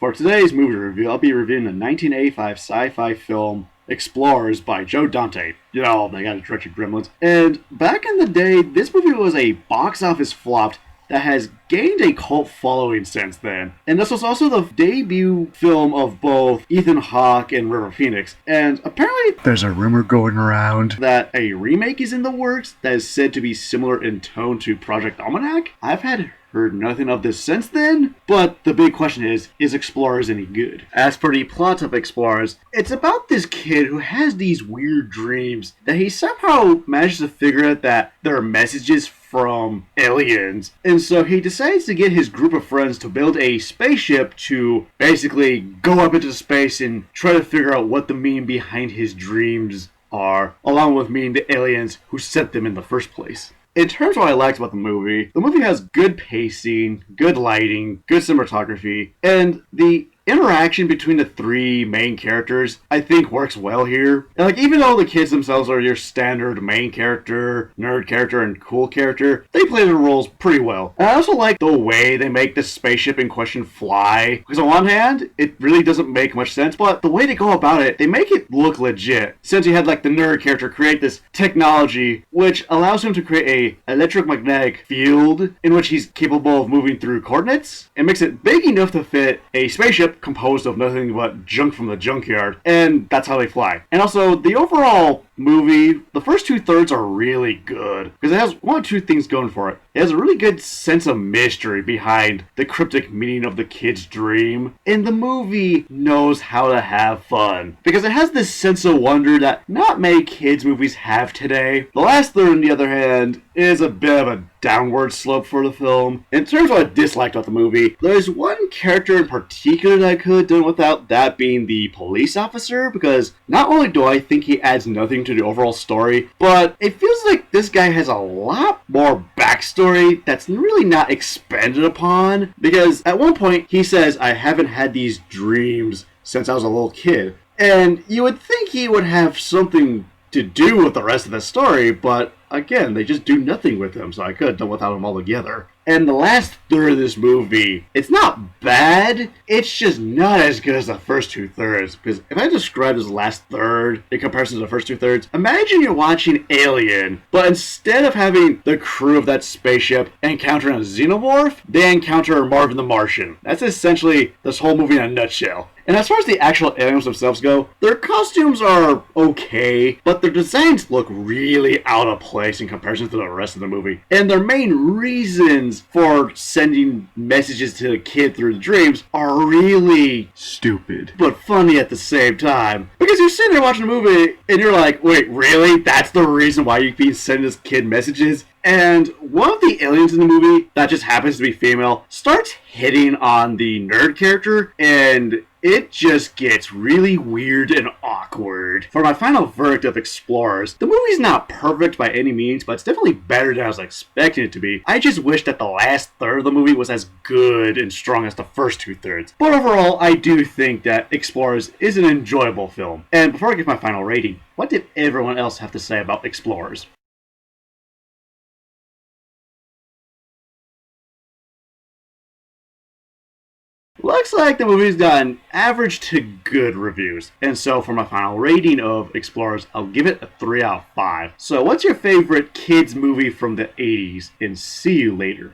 For today's movie review, I'll be reviewing the 1985 sci-fi film Explerers by Joe Dante. You know, the guy who directed Gremlins. And back in the day, this movie was a box office flop that has gained a cult following since then. And this was also the debut film of both Ethan Hawke and River Phoenix. And apparently there's a rumor going around that a remake is in the works that is said to be similar in tone to Project Almanac. I've heard nothing of this since then, but the big question is Explerers any good? As per the plot of Explerers, it's about this kid who has these weird dreams that he somehow manages to figure out that they're messages from aliens. And so he decides to get his group of friends to build a spaceship to basically go up into space and try to figure out what the meaning behind his dreams are, along with meeting the aliens who sent them in the first place. In terms of what I liked about the movie has good pacing, good lighting, good cinematography, and the interaction between the three main characters, I think, works well here. And like, even though the kids themselves are your standard main character, nerd character, and cool character, they play their roles pretty well. And I also like the way they make the spaceship in question fly. Because on one hand, it really doesn't make much sense, but the way they go about it, they make it look legit. Since you had like the nerd character create this technology, which allows him to create a electromagnetic field in which he's capable of moving through coordinates, and makes it big enough to fit a spaceship composed of nothing but junk from the junkyard, and that's how they fly. And also, the overall movie, the first 2/3 are really good, because it has one or two things going for it. It has a really good sense of mystery behind the cryptic meaning of the kid's dream, and the movie knows how to have fun, because it has this sense of wonder that not many kids' movies have today. The last third, on the other hand, is a bit of a downward slope for the film. In terms of what I disliked about the movie, there's one character in particular that I could have done without, that being the police officer, because not only do I think he adds nothing to the overall story, but it feels like this guy has a lot more backstory that's really not expanded upon, because at one point he says, "I haven't had these dreams since I was a little kid," and you would think he would have something to do with the rest of the story, but again, they just do nothing with him, so I could have done without him altogether. And the last third of this movie, it's not bad, it's just not as good as the first 2/3. Because if I describe this last third in comparison to the first 2/3, imagine you're watching Alien, but instead of having the crew of that spaceship encountering a xenomorph, they encounter Marvin the Martian. That's essentially this whole movie in a nutshell. And as far as the actual aliens themselves go, their costumes are okay, but their designs look really out of place in comparison to the rest of the movie. And their main reasons for sending messages to the kid through the dreams are really stupid, but funny at the same time. Because you're sitting there watching a movie, and you're like, wait, really? That's the reason why you've been sending this kid messages? And one of the aliens in the movie, that just happens to be female, starts hitting on the nerd character, and it just gets really weird and awkward. For my final verdict of Explorers, the movie's not perfect by any means, but it's definitely better than I was expecting it to be. I just wish that the last third of the movie was as good and strong as the first 2/3. But overall, I do think that Explorers is an enjoyable film. And before I give my final rating, what did everyone else have to say about Explorers? Looks like the movie's gotten average to good reviews. And so for my final rating of Explorers, I'll give it a 3 out of 5. So what's your favorite kids movie from the 80s? And see you later.